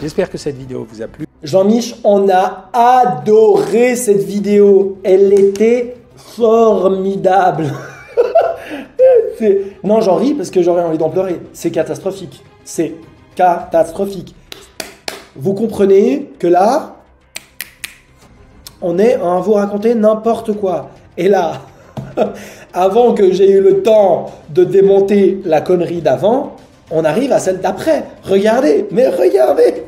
J'espère que cette vidéo vous a plu. Jean-Mich, on a adoré cette vidéo. Elle était formidable. Non, j'en ris parce que j'aurais envie d'en pleurer. C'est catastrophique. C'est catastrophique. Vous comprenez que là, on est à vous raconter n'importe quoi. Et là, avant que j'ai eu le temps de démonter la connerie d'avant, on arrive à celle d'après. Regardez, mais regardez.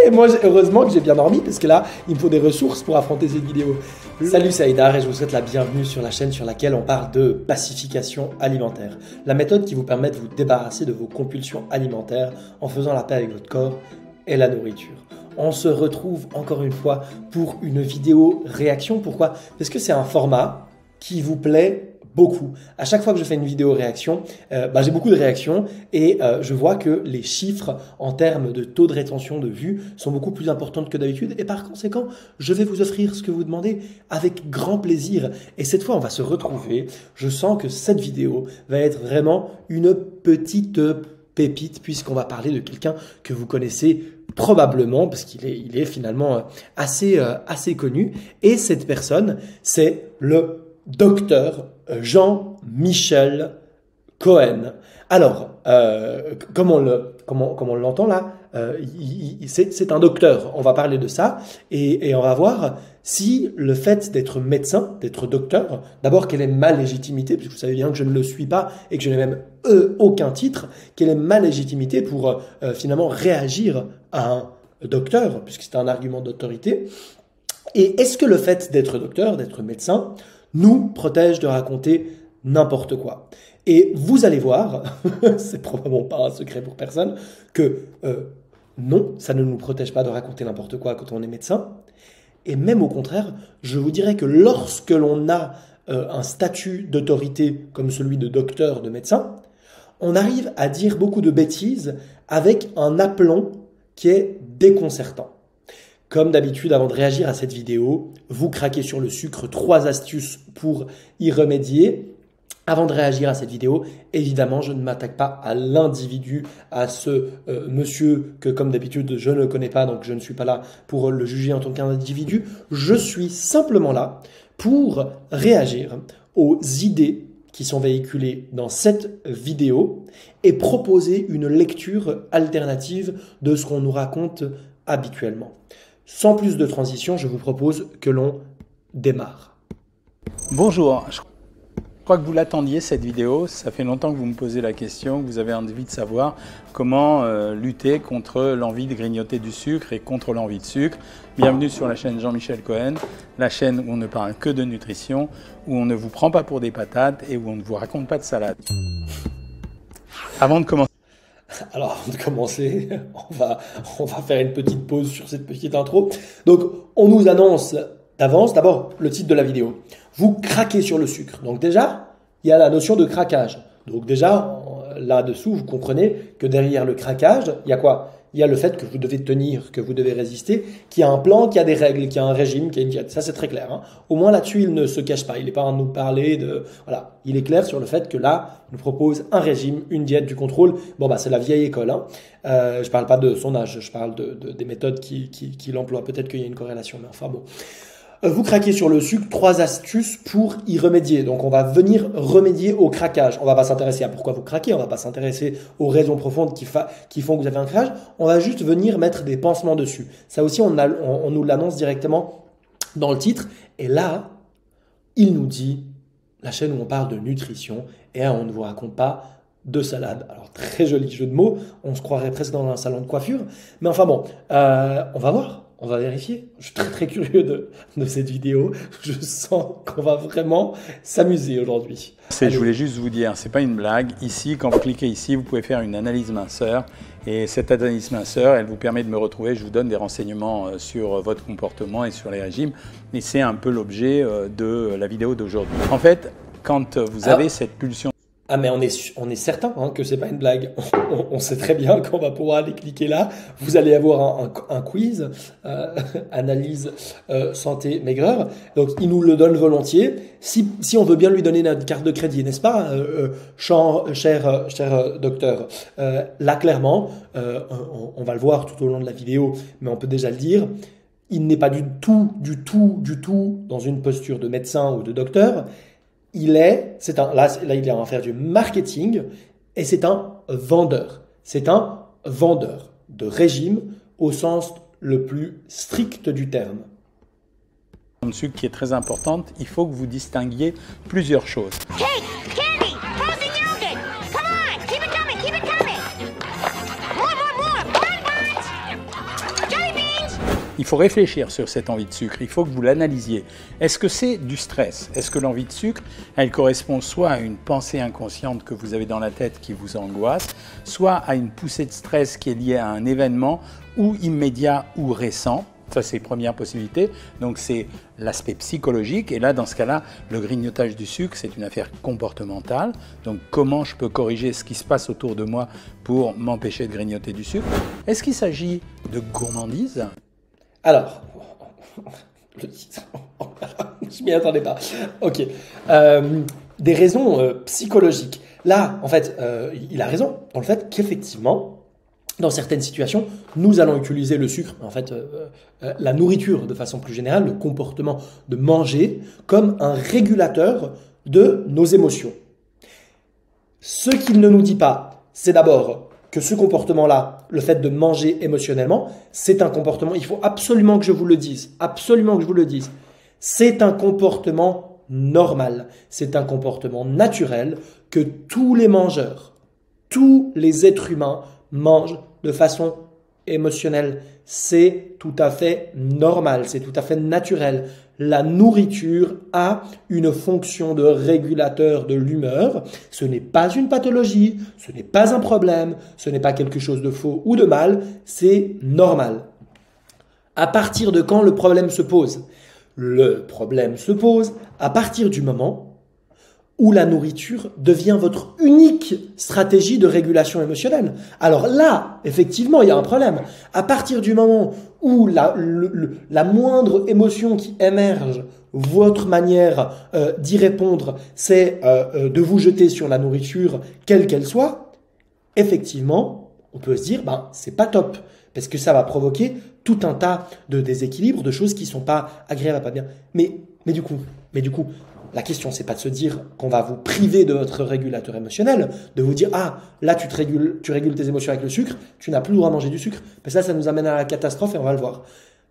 Et moi, heureusement que j'ai bien dormi parce que là, il me faut des ressources pour affronter cette vidéo. Salut, c'est Haïdar et je vous souhaite la bienvenue sur la chaîne sur laquelle on parle de pacification alimentaire. La méthode qui vous permet de vous débarrasser de vos compulsions alimentaires en faisant la paix avec votre corps et la nourriture. On se retrouve encore une fois pour une vidéo réaction. Pourquoi? Parce que c'est un format qui vous plaît beaucoup. À chaque fois que je fais une vidéo réaction, j'ai beaucoup de réactions et je vois que les chiffres en termes de taux de rétention de vues sont beaucoup plus importantes que d'habitude et par conséquent, je vais vous offrir ce que vous demandez avec grand plaisir. Et cette fois, on va se retrouver. Je sens que cette vidéo va être vraiment une petite pépite puisqu'on va parler de quelqu'un que vous connaissez probablement parce qu'il est finalement assez connu. Et cette personne, c'est le docteur Jean-Michel Cohen. Alors, comme on l'entend là, c'est un docteur. On va parler de ça et on va voir si le fait d'être médecin, d'être docteur, d'abord quelle est ma légitimité, puisque vous savez bien que je ne le suis pas et que je n'ai même aucun titre, quelle est ma légitimité pour finalement réagir à un docteur, puisque c'est un argument d'autorité. Et est-ce que le fait d'être docteur, d'être médecin, nous protège de raconter n'importe quoi? Et vous allez voir, c'est probablement pas un secret pour personne, que non, ça ne nous protège pas de raconter n'importe quoi quand on est médecin. Et même au contraire, je vous dirais que lorsque l'on a un statut d'autorité comme celui de docteur, de médecin, on arrive à dire beaucoup de bêtises avec un aplomb qui est déconcertant. Comme d'habitude, avant de réagir à cette vidéo, vous craquez sur le sucre, 3 astuces pour y remédier. Avant de réagir à cette vidéo, évidemment, je ne m'attaque pas à l'individu, à ce monsieur que, comme d'habitude, je ne connais pas, donc je ne suis pas là pour le juger en tant qu'individu. Je suis simplement là pour réagir aux idées qui sont véhiculées dans cette vidéo et proposer une lecture alternative de ce qu'on nous raconte habituellement. Sans plus de transition, je vous propose que l'on démarre. Bonjour, je crois que vous l'attendiez cette vidéo, ça fait longtemps que vous me posez la question, que vous avez envie de savoir comment lutter contre l'envie de grignoter du sucre et contre l'envie de sucre. Bienvenue sur la chaîne Jean-Michel Cohen, la chaîne où on ne parle que de nutrition, où on ne vous prend pas pour des patates et où on ne vous raconte pas de salade. Avant de commencer, alors, avant de commencer, on va faire une petite pause sur cette petite intro. Donc, on nous annonce d'avance, d'abord, le titre de la vidéo. Vous craquez sur le sucre. Donc déjà, il y a la notion de craquage. Donc déjà, là-dessous, vous comprenez que derrière le craquage, il y a quoi? Il y a le fait que vous devez tenir, que vous devez résister, qu'il y a un plan, qu'il y a des règles, qu'il y a un régime, qu'il y a une diète. Ça, c'est très clair. Hein. Au moins, là-dessus, il ne se cache pas. Il n'est pas en train de nous parler de... Voilà. Il est clair sur le fait que là, il nous propose un régime, une diète, du contrôle. Bon, c'est la vieille école. Hein. Je parle pas de son âge. Je parle des méthodes qu'il emploie. Peut-être qu'il y a une corrélation, mais enfin bon. Vous craquez sur le sucre, 3 astuces pour y remédier. Donc, on va venir remédier au craquage. On va pas s'intéresser à pourquoi vous craquez, on va pas s'intéresser aux raisons profondes qui font que vous avez un craquage. On va juste venir mettre des pansements dessus. Ça aussi, on nous l'annonce directement dans le titre. Et là, il nous dit, la chaîne où on parle de nutrition, et on ne vous raconte pas de salade. Alors, très joli jeu de mots. On se croirait presque dans un salon de coiffure. Mais enfin bon, on va voir. On va vérifier. Je suis très très curieux de cette vidéo. Je sens qu'on va vraiment s'amuser aujourd'hui. Je voulais juste vous dire, c'est pas une blague. Ici, quand vous cliquez ici, vous pouvez faire une analyse minceur. Et cette analyse minceur, elle vous permet de me retrouver. Je vous donne des renseignements sur votre comportement et sur les régimes. Et c'est un peu l'objet de la vidéo d'aujourd'hui. En fait, quand vous avez cette pulsion... Ah mais on est certain hein, que c'est pas une blague. On sait très bien qu'on va pouvoir aller cliquer là. Vous allez avoir un quiz, analyse santé maigreur. Donc il nous le donne volontiers. Si on veut bien lui donner notre carte de crédit, n'est-ce pas, cher docteur. Là clairement, on va le voir tout au long de la vidéo, mais on peut déjà le dire. Il n'est pas du tout dans une posture de médecin ou de docteur. Là, il est en faire du marketing et c'est un vendeur. C'est un vendeur de régime au sens le plus strict du terme. De sucre qui est très importante, il faut que vous distinguiez plusieurs choses. Cake, candy, frozen yogurt. Come on, keep it coming, keep it coming. More. Bonbons. Jelly beans. Il faut réfléchir sur cette envie de sucre, il faut que vous l'analysiez. Est-ce que c'est du stress? Est-ce que l'envie de sucre, elle correspond soit à une pensée inconsciente que vous avez dans la tête qui vous angoisse, soit à une poussée de stress qui est liée à un événement ou immédiat ou récent? Ça, c'est les premières possibilités. Donc, c'est l'aspect psychologique. Et là, dans ce cas-là, le grignotage du sucre, c'est une affaire comportementale. Donc, comment je peux corriger ce qui se passe autour de moi pour m'empêcher de grignoter du sucre? Est-ce qu'il s'agit de gourmandise? Alors, je m'y attendais pas. Ok. Des raisons psychologiques. Là, en fait, il a raison dans le fait qu'effectivement, dans certaines situations, nous allons utiliser le sucre, en fait, la nourriture de façon plus générale, le comportement de manger, comme un régulateur de nos émotions. Ce qu'il ne nous dit pas, c'est d'abord que ce comportement-là, le fait de manger émotionnellement, c'est un comportement, il faut absolument que je vous le dise, c'est un comportement normal, c'est un comportement naturel que tous les mangeurs, tous les êtres humains mangent de façon émotionnelle. C'est tout à fait normal, c'est tout à fait naturel. La nourriture a une fonction de régulateur de l'humeur. Ce n'est pas une pathologie, ce n'est pas un problème, ce n'est pas quelque chose de faux ou de mal, c'est normal. À partir de quand le problème se pose? Le problème se pose à partir du moment où la nourriture devient votre unique stratégie de régulation émotionnelle. Alors là, effectivement, il y a un problème. À partir du moment où la moindre émotion qui émerge, votre manière d'y répondre, c'est de vous jeter sur la nourriture, quelle qu'elle soit, effectivement, on peut se dire, c'est pas top, parce que ça va provoquer tout un tas de déséquilibres, de choses qui sont pas agréables, pas bien. Mais du coup, la question, c'est pas de se dire qu'on va vous priver de votre régulateur émotionnel, de vous dire, là, tu régules tes émotions avec le sucre, tu n'as plus le droit de manger du sucre, parce que ça nous amène à la catastrophe et on va le voir.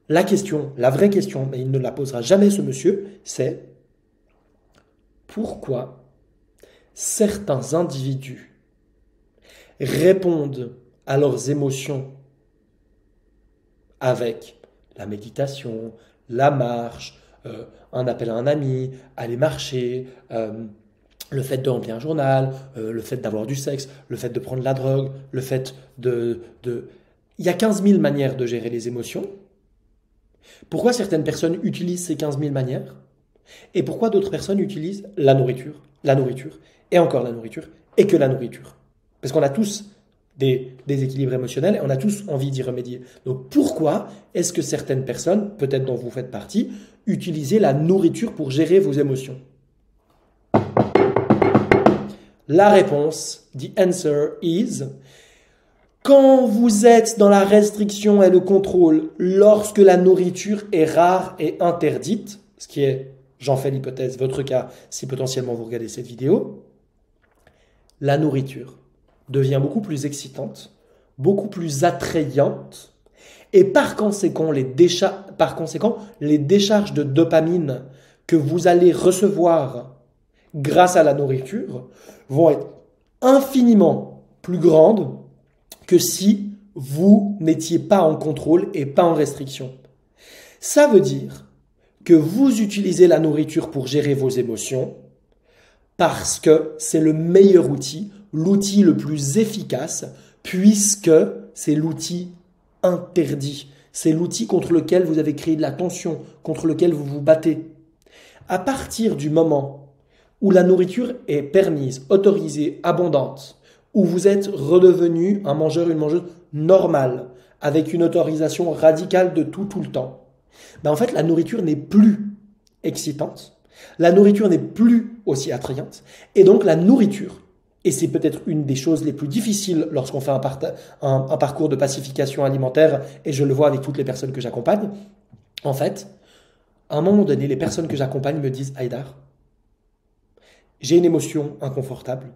La question, la vraie question, mais il ne la posera jamais ce monsieur, c'est pourquoi certains individus répondent à leurs émotions avec la méditation, la marche, un appel à un ami, aller marcher, le fait de remplir un journal, le fait d'avoir du sexe, le fait de prendre la drogue, le fait de... Il y a 15 000 manières de gérer les émotions. Pourquoi certaines personnes utilisent ces 15 000 manières? Et pourquoi d'autres personnes utilisent la nourriture, et encore la nourriture, et que la nourriture? Parce qu'on a tous des déséquilibres émotionnels et on a tous envie d'y remédier. Donc pourquoi est-ce que certaines personnes, peut-être dont vous faites partie, utilisez la nourriture pour gérer vos émotions? La réponse, the answer is, quand vous êtes dans la restriction et le contrôle, lorsque la nourriture est rare et interdite, ce qui est, j'en fais l'hypothèse, votre cas, si potentiellement vous regardez cette vidéo, la nourriture devient beaucoup plus excitante, beaucoup plus attrayante, et par conséquent, les décharges de dopamine que vous allez recevoir grâce à la nourriture vont être infiniment plus grandes que si vous n'étiez pas en contrôle et pas en restriction. Ça veut dire que vous utilisez la nourriture pour gérer vos émotions parce que c'est le meilleur outil, l'outil le plus efficace, puisque c'est l'outil interdit. C'est l'outil contre lequel vous avez créé de la tension, contre lequel vous vous battez. À partir du moment où la nourriture est permise, autorisée, abondante, où vous êtes redevenu un mangeur, une mangeuse normale, avec une autorisation radicale de tout le temps, ben en fait, la nourriture n'est plus excitante, la nourriture n'est plus aussi attrayante, et donc la nourriture, et c'est peut-être une des choses les plus difficiles lorsqu'on fait un parcours de pacification alimentaire, et je le vois avec toutes les personnes que j'accompagne, en fait, à un moment donné, les personnes que j'accompagne me disent « Haïdar, j'ai une émotion inconfortable.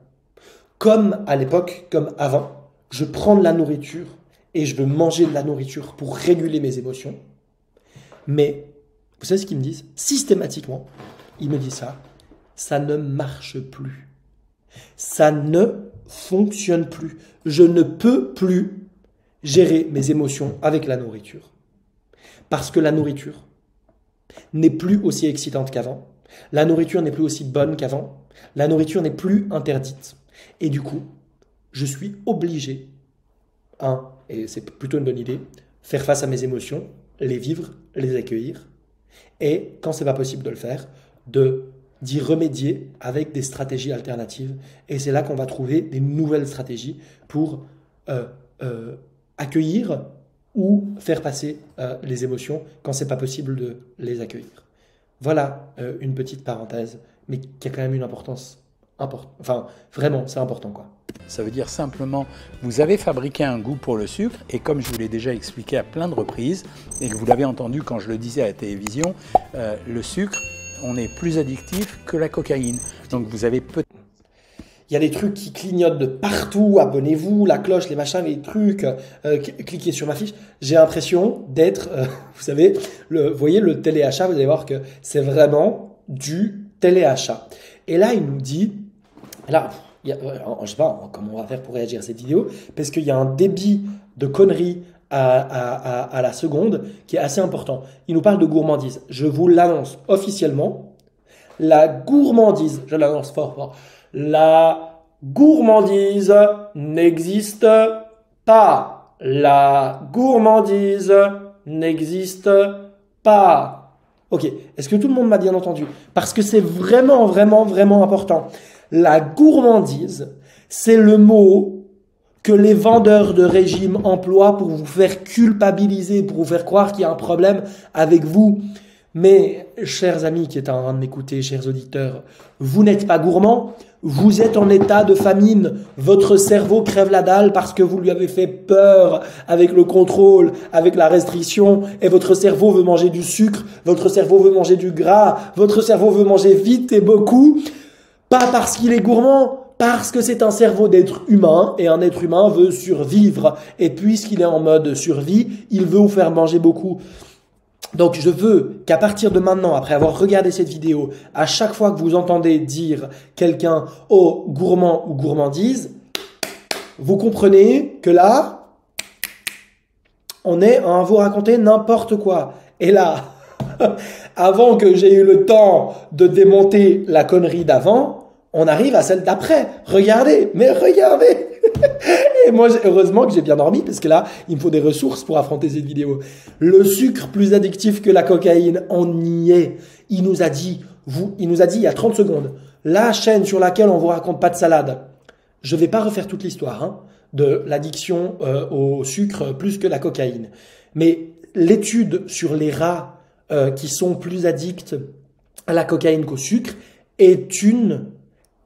Comme à l'époque, comme avant, je prends de la nourriture et je veux manger de la nourriture pour réguler mes émotions. Mais, vous savez ce qu'ils me disent? Systématiquement, ils me disent ça. Ça ne marche plus. Ça ne fonctionne plus. Je ne peux plus gérer mes émotions avec la nourriture. Parce que la nourriture n'est plus aussi excitante qu'avant. La nourriture n'est plus aussi bonne qu'avant. La nourriture n'est plus interdite. Et du coup, je suis obligé, et c'est plutôt une bonne idée, faire face à mes émotions, les vivre, les accueillir. Et quand c'est pas possible de le faire, d'y remédier avec des stratégies alternatives. Et c'est là qu'on va trouver des nouvelles stratégies pour accueillir ou faire passer les émotions quand c'est pas possible de les accueillir. Voilà une petite parenthèse, mais qui a quand même une importance importante. Enfin, vraiment, c'est important, quoi. Ça veut dire simplement, vous avez fabriqué un goût pour le sucre, et comme je vous l'ai déjà expliqué à plein de reprises, et que vous l'avez entendu quand je le disais à la télévision, le sucre, on est plus addictif que la cocaïne. Donc vous avez peut-être... Il y a des trucs qui clignotent de partout, abonnez-vous, la cloche, les machins, les trucs, cliquez sur ma fiche. J'ai l'impression d'être, vous savez, vous voyez le téléachat, vous allez voir que c'est vraiment du téléachat. Et là, il nous dit, là, je ne sais pas comment on va faire pour réagir à cette vidéo, parce qu'il y a un débit de conneries à la seconde qui est assez important. Il nous parle de gourmandise. Je vous l'annonce officiellement. La gourmandise, je l'annonce fort. La gourmandise n'existe pas. La gourmandise n'existe pas. Ok, est-ce que tout le monde m'a bien entendu? Parce que c'est vraiment, vraiment, vraiment important. La gourmandise, c'est le mot que les vendeurs de régime emploient pour vous faire culpabiliser, pour vous faire croire qu'il y a un problème avec vous. Mais, chers amis qui êtes en train de m'écouter, chers auditeurs, vous n'êtes pas gourmand, vous êtes en état de famine. Votre cerveau crève la dalle parce que vous lui avez fait peur avec le contrôle, avec la restriction, et votre cerveau veut manger du sucre, votre cerveau veut manger du gras, votre cerveau veut manger vite et beaucoup, pas parce qu'il est gourmand, parce que c'est un cerveau d'être humain, et un être humain veut survivre. Et puisqu'il est en mode survie, il veut vous faire manger beaucoup. Donc je veux qu'à partir de maintenant, après avoir regardé cette vidéo, à chaque fois que vous entendez dire quelqu'un « oh, gourmand » ou « gourmandise », vous comprenez que là, on est à vous raconter n'importe quoi. Et là, avant que j'ai eu le temps de démonter la connerie d'avant, on arrive à celle d'après. Regardez, mais regardez. Et moi, heureusement que j'ai bien dormi, parce que là, il me faut des ressources pour affronter cette vidéo. Le sucre plus addictif que la cocaïne, on y est. Il nous a dit il y a 30 secondes, la chaîne sur laquelle on vous raconte pas de salade. Je vais pas refaire toute l'histoire de l'addiction au sucre plus que la cocaïne. Mais l'étude sur les rats qui sont plus addicts à la cocaïne qu'au sucre est une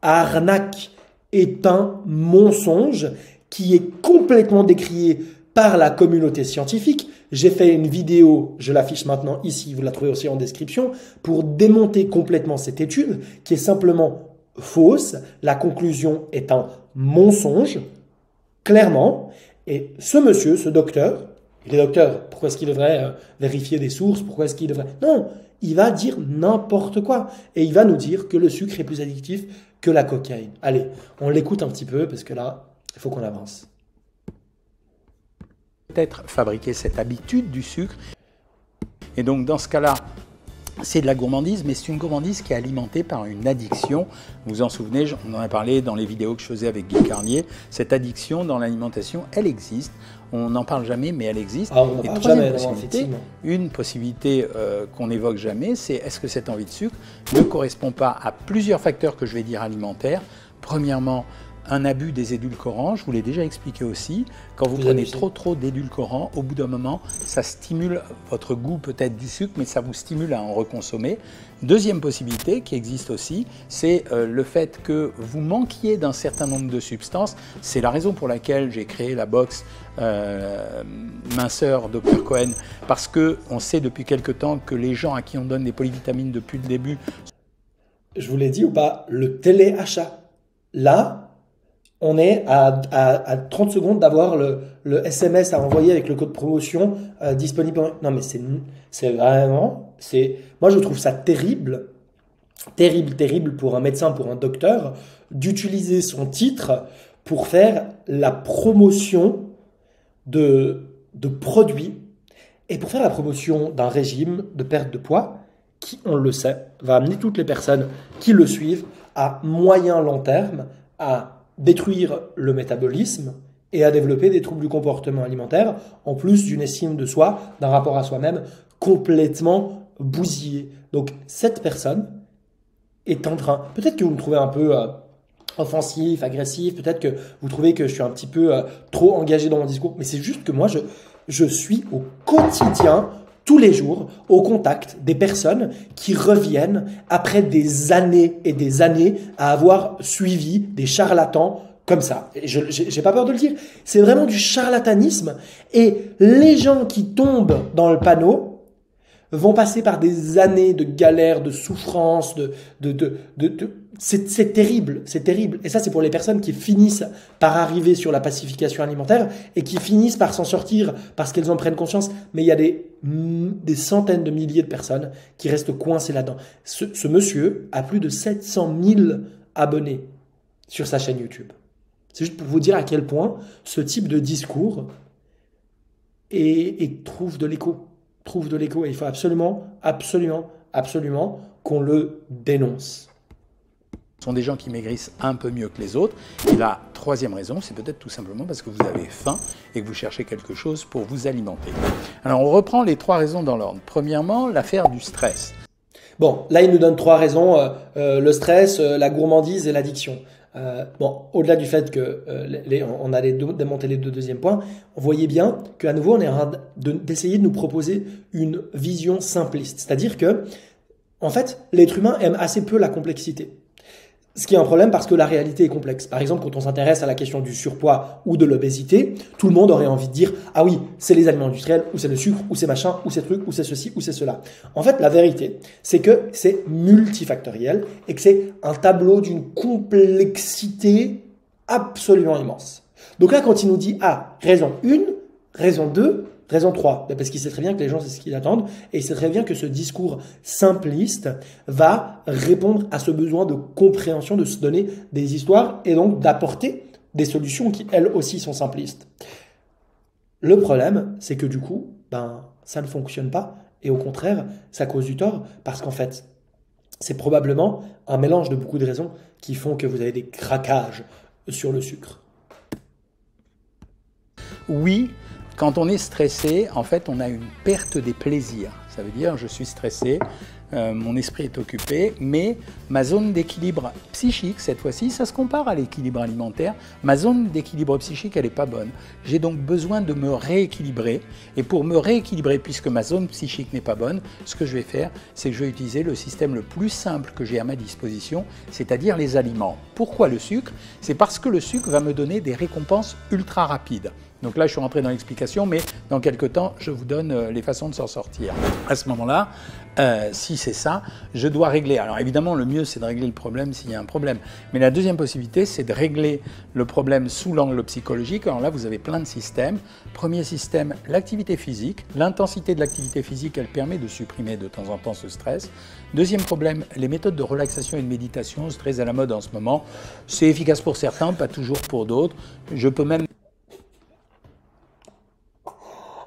arnaque, est un mensonge qui est complètement décrié par la communauté scientifique. J'ai fait une vidéo, je l'affiche maintenant ici, vous la trouvez aussi en description, pour démonter complètement cette étude qui est simplement fausse. La conclusion est un mensonge, clairement. Et ce monsieur, ce docteur, il est docteur, pourquoi est-ce qu'il devrait vérifier des sources? Pourquoi est-ce qu'il devrait... Non, il va dire n'importe quoi. Et il va nous dire que le sucre est plus addictif que la cocaïne. Allez, on l'écoute un petit peu, parce que là, il faut qu'on avance. Peut-être fabriquer cette habitude du sucre. Et donc, dans ce cas-là, c'est de la gourmandise, mais c'est une gourmandise qui est alimentée par une addiction. Vous vous en souvenez, on en a parlé dans les vidéos que je faisais avec Guy Carnier. Cette addiction dans l'alimentation, elle existe. On n'en parle jamais, mais elle existe. Ah, on n'en Et parle troisième jamais, non, possibilité, effectivement. une possibilité qu'on n'évoque jamais, c'est est-ce que cette envie de sucre ne correspond pas à plusieurs facteurs que je vais dire alimentaires. Premièrement, un abus des édulcorants, je vous l'ai déjà expliqué aussi. Quand vous prenez trop d'édulcorants, au bout d'un moment, ça stimule votre goût peut-être du sucre, mais ça vous stimule à en reconsommer. Deuxième possibilité qui existe aussi, c'est le fait que vous manquiez d'un certain nombre de substances. C'est la raison pour laquelle j'ai créé la box minceur Dr Cohen, parce qu'on sait depuis quelque temps que les gens à qui on donne des polyvitamines depuis le début... Je vous l'ai dit ou pas, le téléachat. Là, on est à 30 secondes d'avoir le SMS à envoyer avec le code promotion disponible. Non, mais c'est vraiment... Moi, je trouve ça terrible, terrible pour un médecin, pour un docteur, d'utiliser son titre pour faire la promotion de produits et pour faire la promotion d'un régime de perte de poids qui, on le sait, va amener toutes les personnes qui le suivent à moyen-long terme à détruire le métabolisme et à développer des troubles du comportement alimentaire, en plus d'une estime de soi, d'un rapport à soi-même complètement bousillé. Donc cette personne est en train, peut-être que vous me trouvez un peu offensif, agressif, peut-être que vous trouvez que je suis un petit peu trop engagé dans mon discours, mais c'est juste que moi je suis au quotidien, tous les jours, au contact des personnes qui reviennent après des années et des années à avoir suivi des charlatans comme ça. Et je n'ai pas peur de le dire. C'est vraiment du charlatanisme. Et les gens qui tombent dans le panneau vont passer par des années de galères, de souffrances, c'est terrible, c'est terrible. Et ça, c'est pour les personnes qui finissent par arriver sur la pacification alimentaire et qui finissent par s'en sortir parce qu'elles en prennent conscience. Mais il y a des centaines de milliers de personnes qui restent coincées là-dedans. Ce monsieur a plus de 700 000 abonnés sur sa chaîne YouTube. C'est juste pour vous dire à quel point ce type de discours trouve de l'écho. Et il faut absolument qu'on le dénonce. Ce sont des gens qui maigrissent un peu mieux que les autres. Et la troisième raison, c'est peut-être tout simplement parce que vous avez faim et que vous cherchez quelque chose pour vous alimenter. Alors on reprend les trois raisons dans l'ordre. Premièrement, l'affaire du stress. Bon, là il nous donne trois raisons, le stress, la gourmandise et l'addiction. Au-delà du fait que on a démonté les deux deuxièmes points, on voyait bien qu'à nouveau on est en train d'essayer de nous proposer une vision simpliste. C'est-à-dire que, en fait, l'être humain aime assez peu la complexité. Ce qui est un problème parce que la réalité est complexe. Par exemple, quand on s'intéresse à la question du surpoids ou de l'obésité, tout le monde aurait envie de dire « Ah oui, c'est les aliments industriels, ou c'est le sucre, ou c'est machin, ou c'est truc, ou c'est ceci, ou c'est cela. » En fait, la vérité, c'est que c'est multifactoriel et que c'est un tableau d'une complexité absolument immense. Donc là, quand il nous dit « Ah, raison 1, raison 2, raison 3, parce qu'il sait très bien que les gens, c'est ce qu'ils attendent, et il sait très bien que ce discours simpliste va répondre à ce besoin de compréhension, de se donner des histoires, et donc d'apporter des solutions qui, elles aussi, sont simplistes. Le problème, c'est que du coup, ça ne fonctionne pas, et au contraire, ça cause du tort, parce qu'en fait, c'est probablement un mélange de beaucoup de raisons qui font que vous avez des craquages sur le sucre. Oui. Quand on est stressé, en fait, on a une perte des plaisirs. Ça veut dire, je suis stressé, mon esprit est occupé, mais ma zone d'équilibre psychique, cette fois-ci, ça se compare à l'équilibre alimentaire. Ma zone d'équilibre psychique, elle n'est pas bonne. J'ai donc besoin de me rééquilibrer. Et pour me rééquilibrer, puisque ma zone psychique n'est pas bonne, ce que je vais faire, c'est que je vais utiliser le système le plus simple que j'ai à ma disposition, c'est-à-dire les aliments. Pourquoi le sucre? C'est parce que le sucre va me donner des récompenses ultra rapides. Donc là, je suis rentré dans l'explication, mais dans quelques temps, je vous donne les façons de s'en sortir. À ce moment-là, si c'est ça, je dois régler. Alors évidemment, le mieux, c'est de régler le problème s'il y a un problème. Mais la deuxième possibilité, c'est de régler le problème sous l'angle psychologique. Alors là, vous avez plein de systèmes. Premier système, l'activité physique. L'intensité de l'activité physique, elle permet de supprimer de temps en temps ce stress. Deuxième problème, les méthodes de relaxation et de méditation, c'est très à la mode en ce moment. C'est efficace pour certains, pas toujours pour d'autres. Je peux même...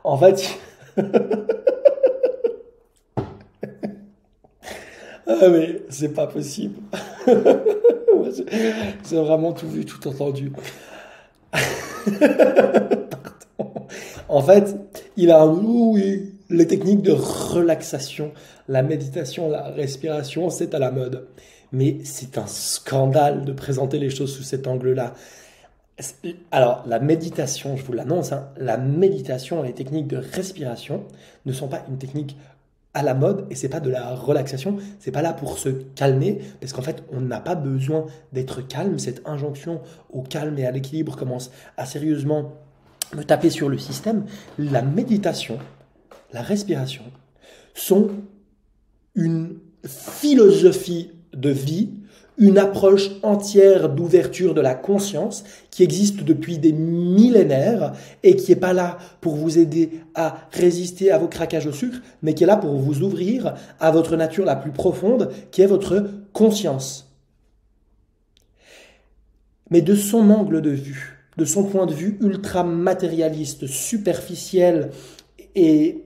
En fait, Ah mais c'est pas possible. J'ai vraiment tout vu, tout entendu. En fait, il a oui, les techniques de relaxation, la méditation, la respiration, c'est à la mode. Mais c'est un scandale de présenter les choses sous cet angle-là. Alors, la méditation, je vous l'annonce, hein, la méditation et les techniques de respiration ne sont pas une technique à la mode et c'est pas de la relaxation, c'est pas là pour se calmer parce qu'en fait, on n'a pas besoin d'être calme. Cette injonction au calme et à l'équilibre commence à sérieusement me taper sur le système. La méditation, la respiration sont une philosophie de vie, une approche entière d'ouverture de la conscience qui existe depuis des millénaires et qui n'est pas là pour vous aider à résister à vos craquages au sucre, mais qui est là pour vous ouvrir à votre nature la plus profonde, qui est votre conscience. Mais de son angle de vue, de son point de vue ultra matérialiste, superficiel et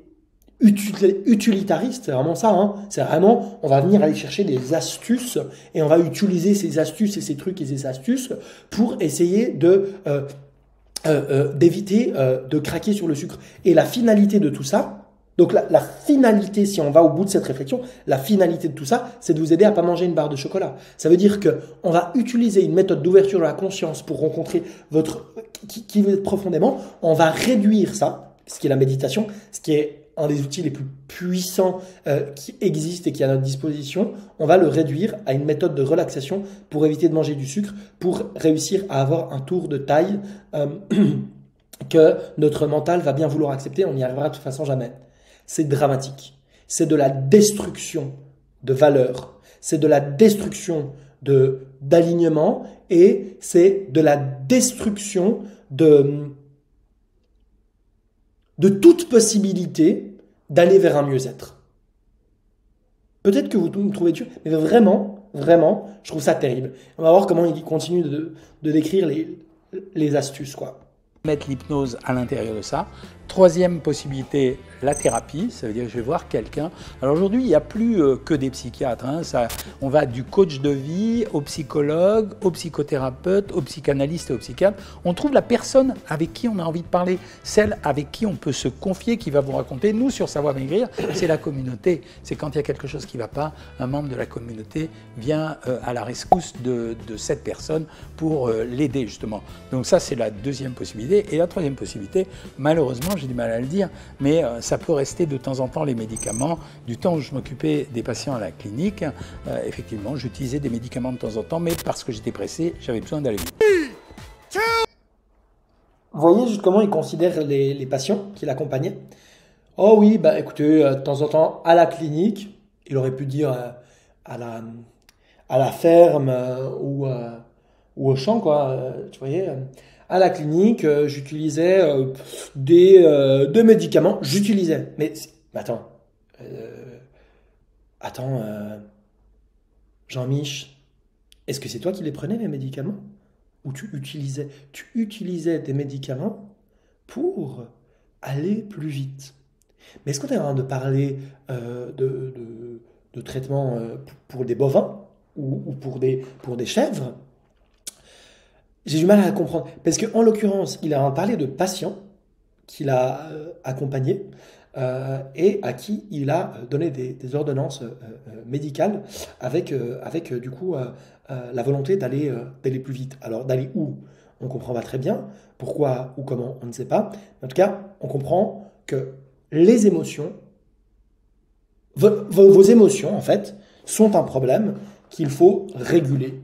utilitariste, c'est vraiment ça, hein. C'est vraiment, on va venir aller chercher des astuces et on va utiliser ces astuces et ces trucs et ces astuces pour essayer d'éviter de craquer sur le sucre. Et la finalité de tout ça, donc la finalité, si on va au bout de cette réflexion, la finalité de tout ça, c'est de vous aider à pas manger une barre de chocolat. Ça veut dire que on va utiliser une méthode d'ouverture de la conscience pour rencontrer qui vous êtes profondément. On va réduire ça, ce qui est la méditation, ce qui est un des outils les plus puissants qui existent et qui est à notre disposition. On va le réduire à une méthode de relaxation pour éviter de manger du sucre, pour réussir à avoir un tour de taille que notre mental va bien vouloir accepter. On n'y arrivera de toute façon jamais. C'est dramatique. C'est de la destruction de valeurs. C'est de la destruction d'alignement et c'est de la destruction de toute possibilité d'aller vers un mieux-être. Peut-être que vous me trouvez dur, mais vraiment, vraiment, je trouve ça terrible. On va voir comment il continue de décrire les astuces, quoi. Mettre l'hypnose à l'intérieur de ça. Troisième possibilité, la thérapie, ça veut dire que je vais voir quelqu'un. Alors aujourd'hui, il n'y a plus que des psychiatres, hein. On va du coach de vie au psychologue, au psychothérapeute, au psychanalyste et au psychiatre. On trouve la personne avec qui on a envie de parler, celle avec qui on peut se confier, qui va vous raconter. Nous, sur Savoir Maigrir, c'est la communauté. C'est quand il y a quelque chose qui ne va pas, un membre de la communauté vient à la rescousse de cette personne pour l'aider justement. Donc ça, c'est la deuxième possibilité. Et la troisième possibilité, malheureusement, j'ai du mal à le dire, mais ça peut rester de temps en temps les médicaments. Du temps où je m'occupais des patients à la clinique, effectivement, j'utilisais des médicaments de temps en temps, mais parce que j'étais pressé, j'avais besoin d'aller vite. Vous voyez juste comment il considère les patients qui l'accompagnaient. Oh oui, bah écoutez, de temps en temps, à la clinique, il aurait pu dire à la ferme ou au champ, quoi, tu voyais. À la clinique, j'utilisais des médicaments. J'utilisais. Mais attends. Jean-Mich, est-ce que c'est toi qui les prenais, les médicaments? Ou tu utilisais des médicaments pour aller plus vite? Mais est-ce qu'on est en train de parler de traitement pour des bovins ou pour des chèvres? J'ai du mal à comprendre. Parce qu'en l'occurrence, il a parlé de patients qu'il a accompagnés et à qui il a donné des ordonnances médicales avec du coup la volonté d'aller plus vite. Alors d'aller où? On ne comprend pas très bien. Pourquoi ou comment? On ne sait pas. En tout cas, on comprend que les émotions, vos émotions en fait, sont un problème qu'il faut réguler,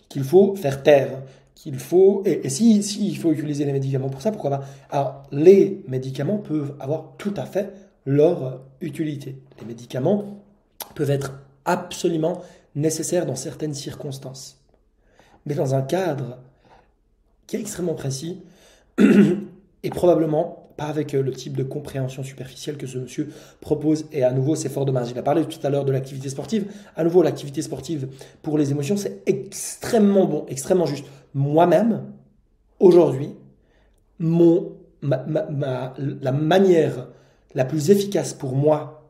qu'il faut faire taire. Qu'il faut, et il faut utiliser les médicaments pour ça, pourquoi pas? Alors, les médicaments peuvent avoir tout à fait leur utilité. Les médicaments peuvent être absolument nécessaires dans certaines circonstances. Mais dans un cadre qui est extrêmement précis, et probablement pas avec le type de compréhension superficielle que ce monsieur propose. Et à nouveau, c'est fort dommage. Il a parlé tout à l'heure de l'activité sportive. À nouveau, l'activité sportive pour les émotions, c'est extrêmement bon, extrêmement juste. Moi-même, aujourd'hui, la manière la plus efficace pour moi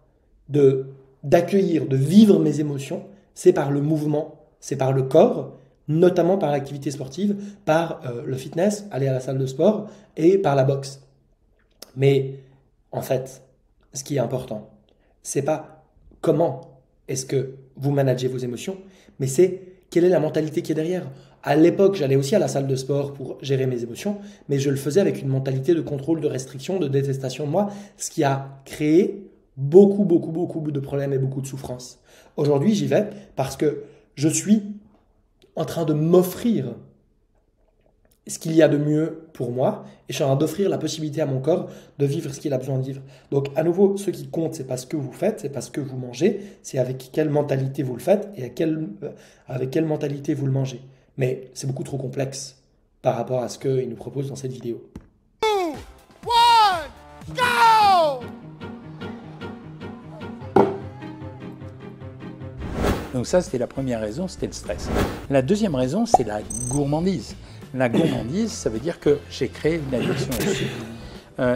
de d'accueillir, de vivre mes émotions, c'est par le mouvement, c'est par le corps, notamment par l'activité sportive, par le fitness, aller à la salle de sport et par la boxe. Mais en fait, ce qui est important, c'est pas comment est-ce que vous managez vos émotions, mais c'est quelle est la mentalité qui est derrière. À l'époque, j'allais aussi à la salle de sport pour gérer mes émotions, mais je le faisais avec une mentalité de contrôle, de restriction, de détestation de moi, ce qui a créé beaucoup de problèmes et beaucoup de souffrances. Aujourd'hui, j'y vais parce que je suis en train de m'offrir ce qu'il y a de mieux pour moi et je suis en train d'offrir la possibilité à mon corps de vivre ce qu'il a besoin de vivre. Donc, à nouveau, ce qui compte, c'est pas ce que vous faites, c'est pas ce que vous mangez, c'est avec quelle mentalité vous le faites et avec quelle mentalité vous le mangez. Mais c'est beaucoup trop complexe par rapport à ce qu'il nous propose dans cette vidéo. 2, 1, go! Donc ça, c'était la première raison, c'était le stress. La deuxième raison, c'est la gourmandise. La gourmandise, ça veut dire que j'ai créé une addiction au sucre.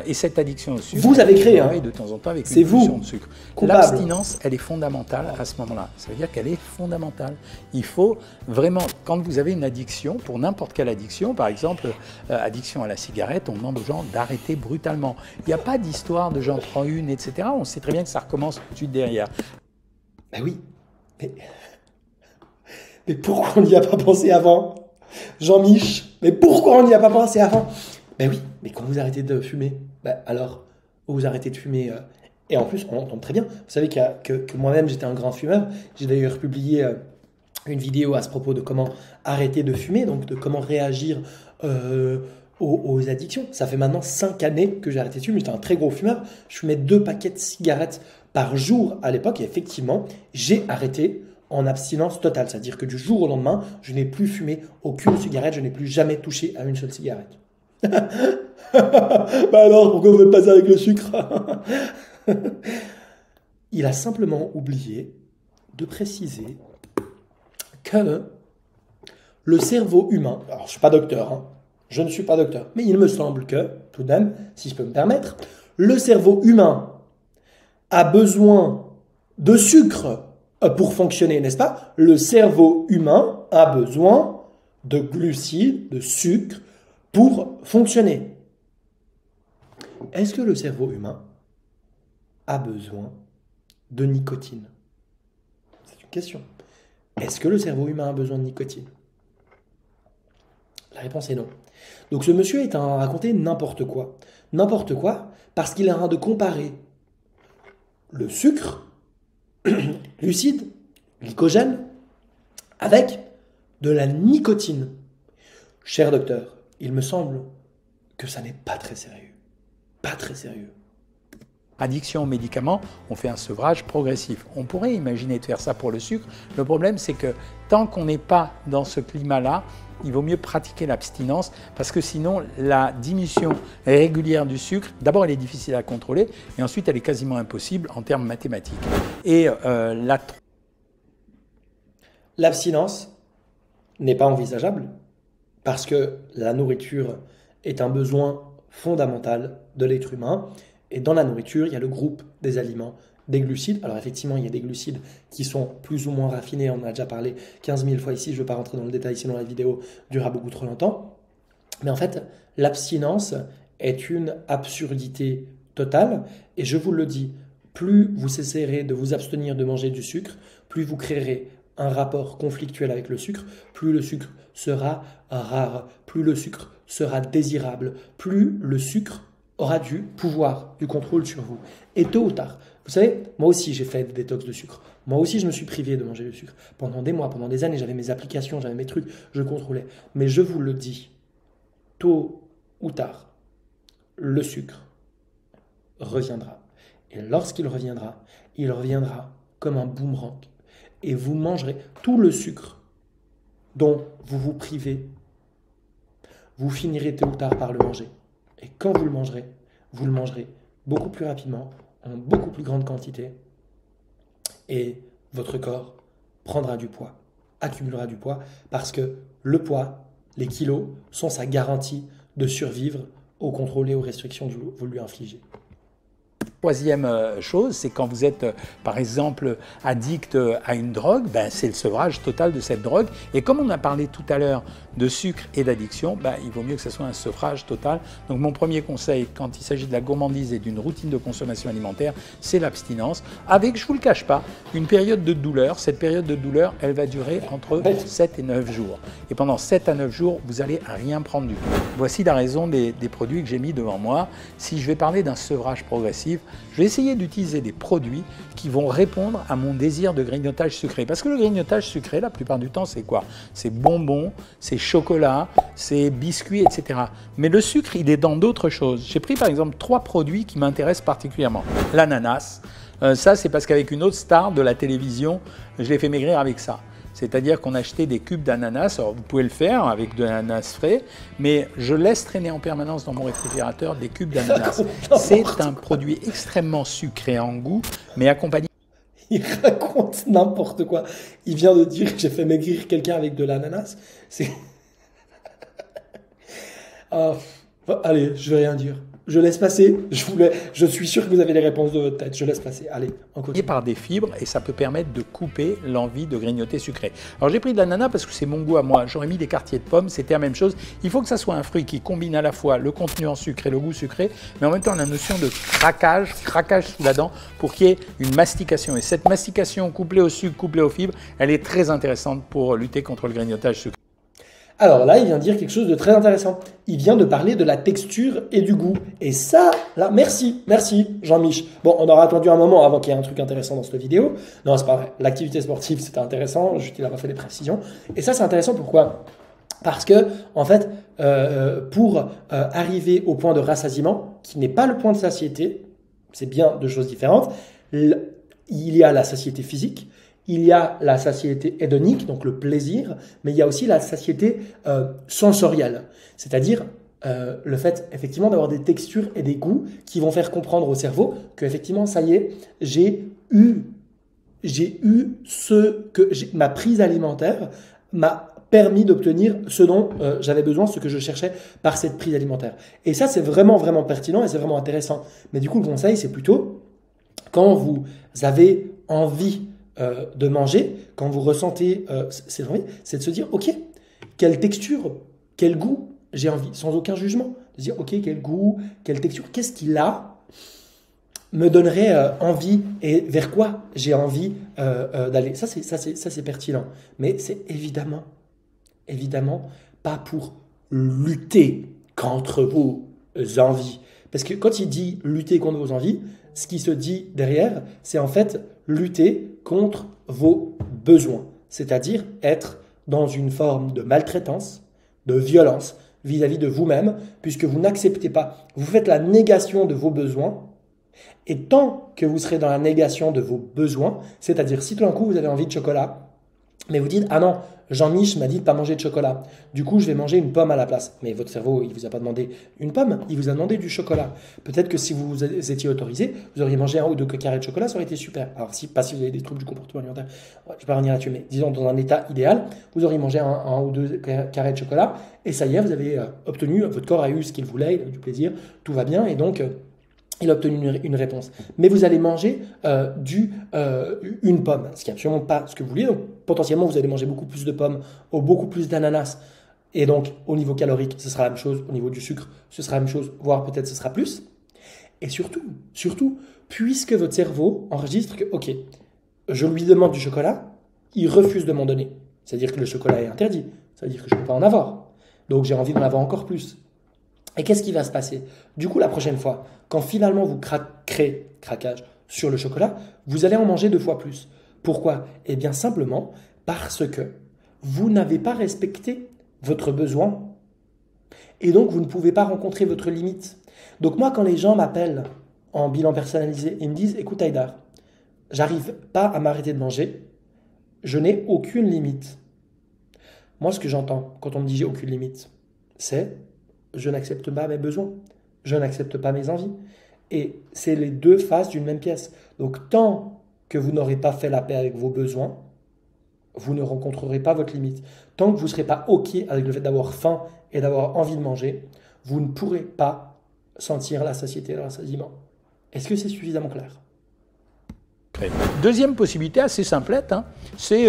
Et cette addiction au sucre, vous avez créé, hein. de temps en temps avec C'est une portion vous, de sucre. coupable. L'abstinence, elle est fondamentale à ce moment-là. Ça veut dire qu'elle est fondamentale. Il faut vraiment, quand vous avez une addiction, pour n'importe quelle addiction, par exemple, addiction à la cigarette, on demande aux gens d'arrêter brutalement. Il n'y a pas d'histoire de j'en prends une, etc. On sait très bien que ça recommence tout de suite derrière. Ben oui, mais pourquoi on n'y a pas pensé avant? Jean-Mich, mais pourquoi on n'y a pas pensé avant? Ben oui, mais quand vous arrêtez de fumer, ben alors, vous arrêtez de fumer. Et en plus, on entend très bien. Vous savez que moi-même, j'étais un grand fumeur. J'ai d'ailleurs publié une vidéo à ce propos de comment arrêter de fumer, donc de comment réagir aux addictions. Ça fait maintenant 5 années que j'ai arrêté de fumer. J'étais un très gros fumeur. Je fumais 2 paquets de cigarettes par jour à l'époque. Et effectivement, j'ai arrêté en abstinence totale. C'est-à-dire que du jour au lendemain, je n'ai plus fumé aucune cigarette. Je n'ai plus jamais touché à une seule cigarette. Bah alors, pourquoi vous faites pas ça avec le sucre? Il a simplement oublié de préciser que le cerveau humain, alors je ne suis pas docteur, hein, je ne suis pas docteur, mais il me semble que, tout de même, si je peux me permettre, le cerveau humain a besoin de sucre pour fonctionner, n'est-ce pas? Le cerveau humain a besoin de glucides, de sucre pour fonctionner. Est-ce que le cerveau humain a besoin de nicotine? C'est une question. Est-ce que le cerveau humain a besoin de nicotine? La réponse est non. Donc ce monsieur est en train de raconter n'importe quoi. N'importe quoi parce qu'il est en train de comparer le sucre, glucides, glycogène, avec de la nicotine. Cher docteur, il me semble que ça n'est pas très sérieux. Pas très sérieux. Addiction aux médicaments, on fait un sevrage progressif. On pourrait imaginer de faire ça pour le sucre. Le problème, c'est que tant qu'on n'est pas dans ce climat-là, il vaut mieux pratiquer l'abstinence parce que sinon, la diminution régulière du sucre, d'abord, elle est difficile à contrôler et ensuite, elle est quasiment impossible en termes mathématiques. Et l'abstinence n'est pas envisageable parce que la nourriture est un besoin fondamental de l'être humain. Et dans la nourriture, il y a le groupe des aliments, des glucides. Alors effectivement, il y a des glucides qui sont plus ou moins raffinés. On en a déjà parlé 15 000 fois ici. Je ne veux pas rentrer dans le détail, sinon la vidéo durera beaucoup trop longtemps. Mais en fait, l'abstinence est une absurdité totale. Et je vous le dis, plus vous cesserez de vous abstenir de manger du sucre, plus vous créerez un rapport conflictuel avec le sucre, plus le sucre sera rare, plus le sucre sera désirable, plus le sucre aura du pouvoir, du contrôle sur vous. Et tôt ou tard, vous savez, moi aussi j'ai fait des détox de sucre. Moi aussi je me suis privé de manger du sucre. Pendant des mois, pendant des années, j'avais mes applications, j'avais mes trucs, je contrôlais. Mais je vous le dis, tôt ou tard, le sucre reviendra. Et lorsqu'il reviendra, il reviendra comme un boomerang. Et vous mangerez tout le sucre dont vous vous privez. Vous finirez tôt ou tard par le manger. Et quand vous le mangerez beaucoup plus rapidement, en beaucoup plus grande quantité, et votre corps prendra du poids, accumulera du poids, parce que le poids, les kilos, sont sa garantie de survivre au contrôle et aux restrictions que vous lui infligez. Troisième chose, c'est quand vous êtes, par exemple, addict à une drogue, ben, c'est le sevrage total de cette drogue. Et comme on a parlé tout à l'heure de sucre et d'addiction, ben, il vaut mieux que ce soit un sevrage total. Donc mon premier conseil, quand il s'agit de la gourmandise et d'une routine de consommation alimentaire, c'est l'abstinence. Avec, je ne vous le cache pas, une période de douleur. Cette période de douleur, elle va durer entre 7 et 9 jours. Et pendant 7 à 9 jours, vous n'allez rien prendre du tout. Voici la raison des produits que j'ai mis devant moi. Si je vais parler d'un sevrage progressif, je vais essayer d'utiliser des produits qui vont répondre à mon désir de grignotage sucré. Parce que le grignotage sucré, la plupart du temps, c'est quoi? C'est bonbons, c'est chocolat, c'est biscuits, etc. Mais le sucre, il est dans d'autres choses. J'ai pris par exemple 3 produits qui m'intéressent particulièrement. L'ananas, ça c'est parce qu'avec une autre star de la télévision, je l'ai fait maigrir avec ça. C'est-à-dire qu'on achetait des cubes d'ananas, alors vous pouvez le faire avec de l'ananas frais, mais je laisse traîner en permanence dans mon réfrigérateur des cubes d'ananas. C'est un produit extrêmement sucré en goût, mais accompagné. Il raconte n'importe quoi. Il vient de dire que j'ai fait maigrir quelqu'un avec de l'ananas. C'est... allez, je vais rien dire. Je laisse passer. Je suis sûr que vous avez les réponses de votre tête. Je laisse passer. Allez, on continue. Par des fibres et ça peut permettre de couper l'envie de grignoter sucré. Alors j'ai pris de l'ananas parce que c'est mon goût à moi. J'aurais mis des quartiers de pommes, c'était la même chose. Il faut que ça soit un fruit qui combine à la fois le contenu en sucre et le goût sucré, mais en même temps la notion de craquage sous la dent pour qu'il y ait une mastication. Et cette mastication couplée au sucre, couplée aux fibres, elle est très intéressante pour lutter contre le grignotage sucré. Alors là, il vient de dire quelque chose de très intéressant. Il vient de parler de la texture et du goût. Et ça, là, merci Jean-Mich. Bon, on aura attendu un moment avant qu'il y ait un truc intéressant dans cette vidéo. Non, c'est pas vrai. L'activité sportive, c'était intéressant. Il n'a pas fait des précisions. Et ça, c'est intéressant. Pourquoi ? Parce que, en fait, pour arriver au point de rassasiement, qui n'est pas le point de satiété, c'est bien deux choses différentes. Il y a la satiété physique. Il y a la satiété hédonique, donc le plaisir, mais il y a aussi la satiété sensorielle, c'est-à-dire le fait effectivement d'avoir des textures et des goûts qui vont faire comprendre au cerveau que effectivement ça y est, j'ai eu ma prise alimentaire m'a permis d'obtenir ce dont j'avais besoin, ce que je cherchais par cette prise alimentaire. Et ça, c'est vraiment pertinent et c'est vraiment intéressant. Mais du coup, le conseil, c'est plutôt quand vous avez envie de manger, quand vous ressentez cette envie, c'est de se dire, ok, quelle texture, quel goût j'ai envie, sans aucun jugement. De se dire, ok, quel goût, quelle texture, qu'est-ce qu'il a me donnerait envie et vers quoi j'ai envie d'aller. Ça, c'est pertinent. Mais c'est évidemment pas pour lutter contre vos envies. Parce que quand il dit lutter contre vos envies, ce qui se dit derrière, c'est en fait lutter contre vos besoins. C'est-à-dire être dans une forme de maltraitance, de violence vis-à-vis de vous-même, puisque vous n'acceptez pas, vous faites la négation de vos besoins. Et tant que vous serez dans la négation de vos besoins, c'est-à-dire si tout d'un coup vous avez envie de chocolat, mais vous dites « Ah non, Jean-Mich m'a dit de ne pas manger de chocolat. Du coup, je vais manger une pomme à la place. » Mais votre cerveau, il ne vous a pas demandé une pomme, il vous a demandé du chocolat. Peut-être que si vous étiez autorisé, vous auriez mangé 1 ou 2 carrés de chocolat, ça aurait été super. Alors, pas si vous avez des troubles du comportement alimentaire, je ne vais pas revenir là-dessus, mais disons dans un état idéal, vous auriez mangé 1 ou 2 carrés de chocolat, et ça y est, vous avez obtenu, votre corps a eu ce qu'il voulait, il a eu du plaisir, tout va bien, et donc... il a obtenu une réponse. Mais vous allez manger une pomme, ce qui n'est absolument pas ce que vous voulez. Donc, potentiellement, vous allez manger beaucoup plus de pommes, ou beaucoup plus d'ananas. Et donc, au niveau calorique, ce sera la même chose. Au niveau du sucre, ce sera la même chose, voire peut-être ce sera plus. Et surtout, puisque votre cerveau enregistre que, ok, je lui demande du chocolat, il refuse de m'en donner. C'est-à-dire que le chocolat est interdit. Ça veut dire que je ne peux pas en avoir. Donc, j'ai envie d'en avoir encore plus. Et qu'est-ce qui va se passer? Du coup, la prochaine fois, quand finalement vous créez craquage sur le chocolat, vous allez en manger 2 fois plus. Pourquoi? Eh bien simplement parce que vous n'avez pas respecté votre besoin. Et donc, vous ne pouvez pas rencontrer votre limite. Donc moi, quand les gens m'appellent en bilan personnalisé, ils me disent « Écoute Haïdar, j'arrive pas à m'arrêter de manger, je n'ai aucune limite. » Moi, ce que j'entends quand on me dit « J'ai aucune limite », c'est je n'accepte pas mes besoins, je n'accepte pas mes envies. Et c'est les deux faces d'une même pièce. Donc tant que vous n'aurez pas fait la paix avec vos besoins, vous ne rencontrerez pas votre limite. Tant que vous ne serez pas OK avec le fait d'avoir faim et d'avoir envie de manger, vous ne pourrez pas sentir la satiété et le rassasiement. Est-ce que c'est suffisamment clair? Deuxième possibilité, assez simplette, hein, c'est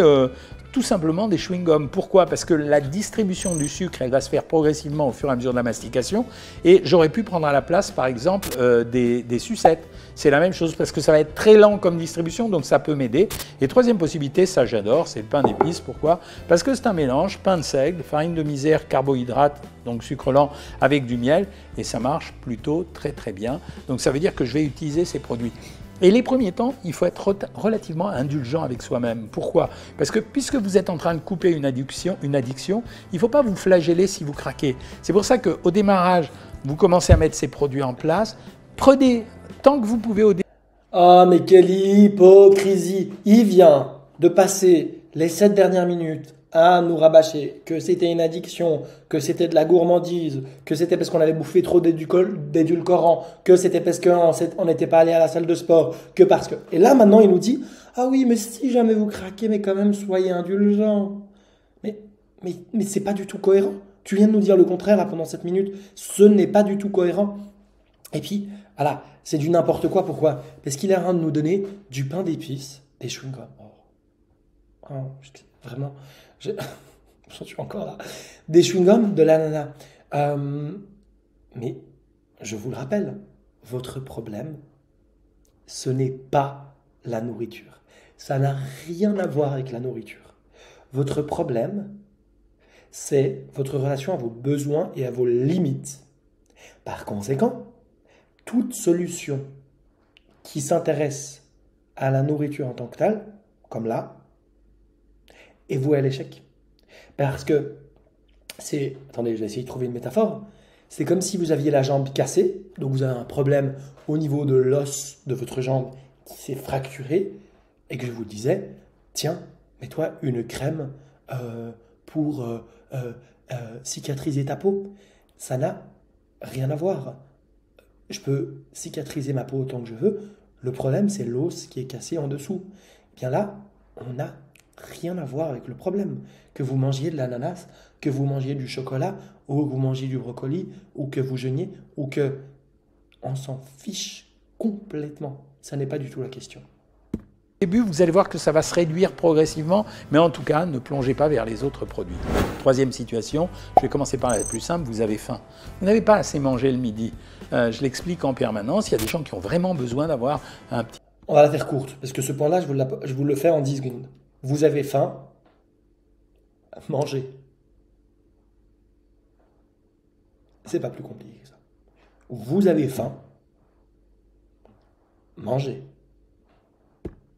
tout simplement des chewing-gums. Pourquoi? Parce que la distribution du sucre, elle va se faire progressivement au fur et à mesure de la mastication. Et j'aurais pu prendre à la place, par exemple, des sucettes. C'est la même chose parce que ça va être très lent comme distribution, donc ça peut m'aider. Et troisième possibilité, ça j'adore, c'est le pain d'épices. Pourquoi? Parce que c'est un mélange, pain de seigle, farine de misère, carbohydrates, donc sucre lent avec du miel. Et ça marche plutôt très très bien. Donc ça veut dire que je vais utiliser ces produits. Et les premiers temps, il faut être relativement indulgent avec soi-même. Pourquoi? Parce que puisque vous êtes en train de couper une addiction, il ne faut pas vous flageller si vous craquez. C'est pour ça qu'au démarrage, vous commencez à mettre ces produits en place. Prenez tant que vous pouvez au démarrage. Ah, mais quelle hypocrisie! Il vient de passer les 7 dernières minutes à nous rabâcher que c'était une addiction, que c'était de la gourmandise, que c'était parce qu'on avait bouffé trop d'édulcorants, que c'était parce qu'on n'était pas allé à la salle de sport, que parce que... Et là, maintenant, il nous dit « Ah oui, mais si jamais vous craquez, mais quand même, soyez indulgents. » Mais c'est pas du tout cohérent. Tu viens de nous dire le contraire là, pendant 7 minutes. Ce n'est pas du tout cohérent. Et puis, voilà, c'est du n'importe quoi. Pourquoi? Parce qu'il est en train de nous donner du pain d'épices, des chewing-gums. Oh, vraiment... Je suis encore là. Des chewing-gums, de l'ananas. Mais, je vous le rappelle, votre problème, ce n'est pas la nourriture. Ça n'a rien à voir avec la nourriture. Votre problème, c'est votre relation à vos besoins et à vos limites. Par conséquent, toute solution qui s'intéresse à la nourriture en tant que telle, comme là, est voué à l'échec. Parce que c'est... Attendez, je vais essayer de trouver une métaphore. C'est comme si vous aviez la jambe cassée, donc vous avez un problème au niveau de l'os de votre jambe qui s'est fracturé, et que je vous disais, tiens, mets-toi une crème pour cicatriser ta peau. Ça n'a rien à voir. Je peux cicatriser ma peau autant que je veux. Le problème, c'est l'os qui est cassé en dessous. Bien là, on n'a rien à voir avec le problème. Que vous mangiez de l'ananas, que vous mangiez du chocolat, ou que vous mangiez du brocoli, ou que vous jeûniez, ou que... On s'en fiche complètement. Ça n'est pas du tout la question. Au début, vous allez voir que ça va se réduire progressivement, mais en tout cas, ne plongez pas vers les autres produits. Troisième situation, je vais commencer par la plus simple, vous avez faim. Vous n'avez pas assez mangé le midi. Je l'explique en permanence, il y a des gens qui ont vraiment besoin d'avoir un petit... On va la faire courte, parce que ce point-là, je vous le fais en 10 secondes. Vous avez faim, mangez. C'est pas plus compliqué que ça. Vous avez faim, mangez.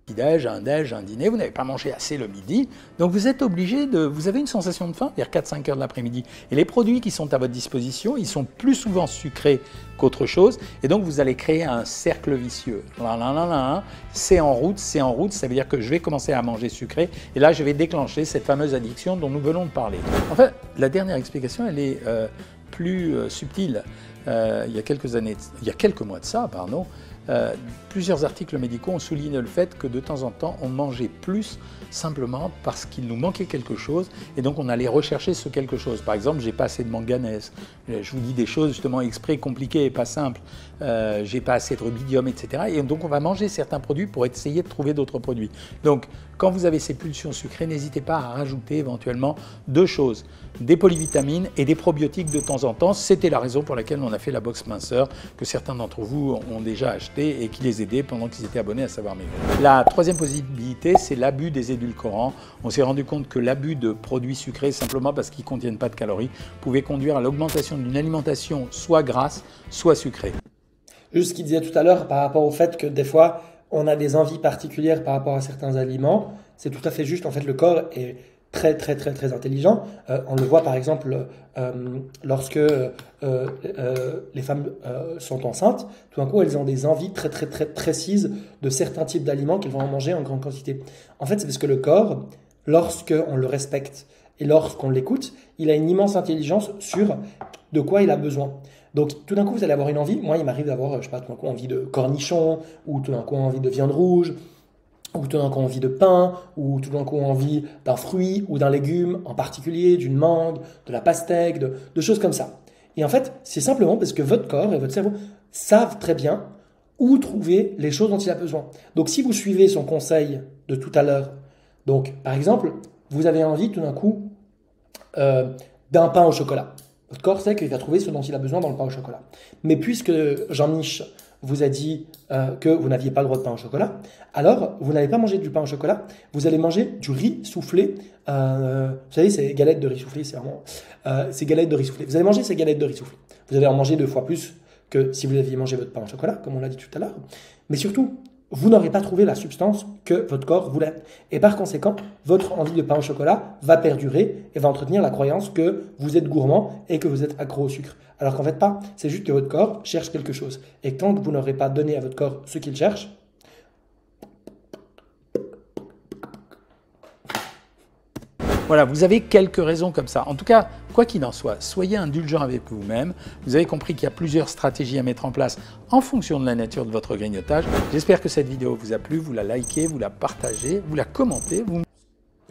Petit-déj, un déj, un dîner, vous n'avez pas mangé assez le midi, donc vous êtes obligé de... Vous avez une sensation de faim vers 4-5 heures de l'après-midi. Et les produits qui sont à votre disposition, ils sont plus souvent sucrés qu'autre chose, et donc vous allez créer un cercle vicieux. C'est en route, ça veut dire que je vais commencer à manger sucré, et là je vais déclencher cette fameuse addiction dont nous venons de parler. En fait, la dernière explication, elle est plus subtile. Il y a quelques mois de ça, pardon, plusieurs articles médicaux ont souligné le fait que de temps en temps, on mangeait plus simplement parce qu'il nous manquait quelque chose et donc on allait rechercher ce quelque chose. Par exemple, j'ai pas assez de manganèse. Je vous dis des choses justement exprès compliquées et pas simples. J'ai pas assez de rubidium, etc. Et donc on va manger certains produits pour essayer de trouver d'autres produits. Donc quand vous avez ces pulsions sucrées, n'hésitez pas à rajouter éventuellement deux choses, des polyvitamines et des probiotiques de temps en temps. C'était la raison pour laquelle on a fait la box minceur que certains d'entre vous ont déjà acheté et qui les aidait pendant qu'ils étaient abonnés à Savoir Maigrir. La troisième possibilité, c'est l'abus des édulcorants. On s'est rendu compte que l'abus de produits sucrés, simplement parce qu'ils ne contiennent pas de calories, pouvait conduire à l'augmentation d'une alimentation soit grasse, soit sucrée. Juste ce qu'il disait tout à l'heure par rapport au fait que des fois, on a des envies particulières par rapport à certains aliments. C'est tout à fait juste. En fait, le corps est très intelligent. On le voit par exemple lorsque les femmes sont enceintes, tout d'un coup elles ont des envies très précises de certains types d'aliments qu'elles vont en manger en grande quantité. En fait, c'est parce que le corps, lorsqu'on le respecte et lorsqu'on l'écoute, il a une immense intelligence sur de quoi il a besoin. Donc tout d'un coup vous allez avoir une envie. Moi il m'arrive d'avoir, je sais pas, tout d'un coup envie de cornichons, ou tout d'un coup envie de viande rouge, ou tout d'un coup envie de pain, ou tout d'un coup envie d'un fruit ou d'un légume en particulier, d'une mangue, de la pastèque, de choses comme ça. Et en fait, c'est simplement parce que votre corps et votre cerveau savent très bien où trouver les choses dont il a besoin. Donc si vous suivez son conseil de tout à l'heure, donc par exemple, vous avez envie tout d'un coup d'un pain au chocolat. Votre corps sait qu'il va trouver ce dont il a besoin dans le pain au chocolat. Mais puisque Jean-Mich vous a dit que vous n'aviez pas le droit de pain au chocolat, alors vous n'allez pas manger du pain au chocolat, vous allez manger du riz soufflé. Vous savez, ces galettes de riz soufflé, c'est vraiment... ces galettes de riz soufflé. Vous allez manger ces galettes de riz soufflé. Vous allez en manger 2 fois plus que si vous aviez mangé votre pain au chocolat, comme on l'a dit tout à l'heure. Mais surtout, vous n'aurez pas trouvé la substance que votre corps voulait. Et par conséquent, votre envie de pain au chocolat va perdurer et va entretenir la croyance que vous êtes gourmand et que vous êtes accro au sucre. Alors qu'en fait pas, c'est juste que votre corps cherche quelque chose. Et tant que vous n'aurez pas donné à votre corps ce qu'il cherche, voilà, vous avez quelques raisons comme ça. En tout cas, quoi qu'il en soit, soyez indulgent avec vous-même. Vous avez compris qu'il y a plusieurs stratégies à mettre en place en fonction de la nature de votre grignotage. J'espère que cette vidéo vous a plu. Vous la likez, vous la partagez, vous la commentez.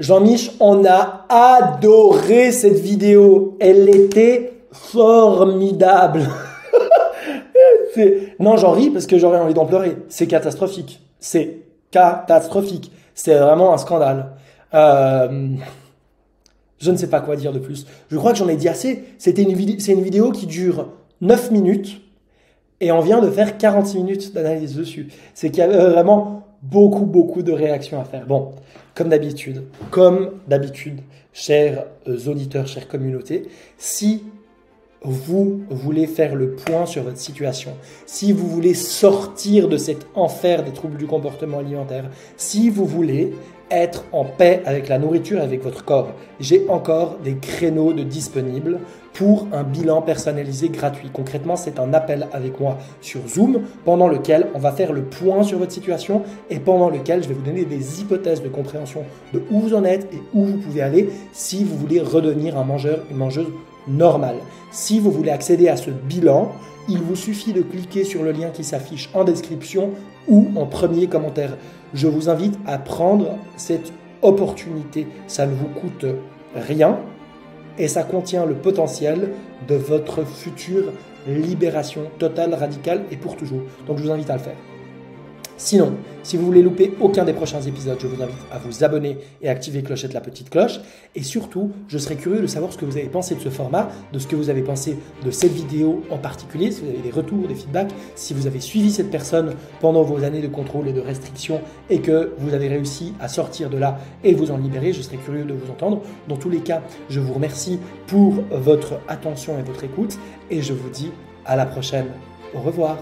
Jean-Mich, on a adoré cette vidéo. Elle était formidable. Non, j'en ris parce que j'aurais envie d'en pleurer. C'est catastrophique. C'est catastrophique. C'est vraiment un scandale. Je ne sais pas quoi dire de plus. Je crois que j'en ai dit assez. C'est une vidéo qui dure 9 minutes et on vient de faire 46 minutes d'analyse dessus. C'est qu'il y avait vraiment beaucoup de réactions à faire. Bon, comme d'habitude, chers auditeurs, chères communautés, si vous voulez faire le point sur votre situation, si vous voulez sortir de cet enfer des troubles du comportement alimentaire, si vous voulez être en paix avec la nourriture et avec votre corps, j'ai encore des créneaux de disponibles pour un bilan personnalisé gratuit. Concrètement, c'est un appel avec moi sur Zoom pendant lequel on va faire le point sur votre situation et pendant lequel je vais vous donner des hypothèses de compréhension de où vous en êtes et où vous pouvez aller si vous voulez redevenir un mangeur, une mangeuse normale. Si vous voulez accéder à ce bilan, il vous suffit de cliquer sur le lien qui s'affiche en description ou en premier commentaire. Je vous invite à prendre cette opportunité. Ça ne vous coûte rien et ça contient le potentiel de votre future libération totale, radicale et pour toujours. Donc je vous invite à le faire. Sinon, si vous voulez louper aucun des prochains épisodes, je vous invite à vous abonner et activer clochette la petite cloche. Et surtout, je serais curieux de savoir ce que vous avez pensé de ce format, de ce que vous avez pensé de cette vidéo en particulier, si vous avez des retours, des feedbacks, si vous avez suivi cette personne pendant vos années de contrôle et de restriction et que vous avez réussi à sortir de là et vous en libérer, je serais curieux de vous entendre. Dans tous les cas, je vous remercie pour votre attention et votre écoute et je vous dis à la prochaine. Au revoir.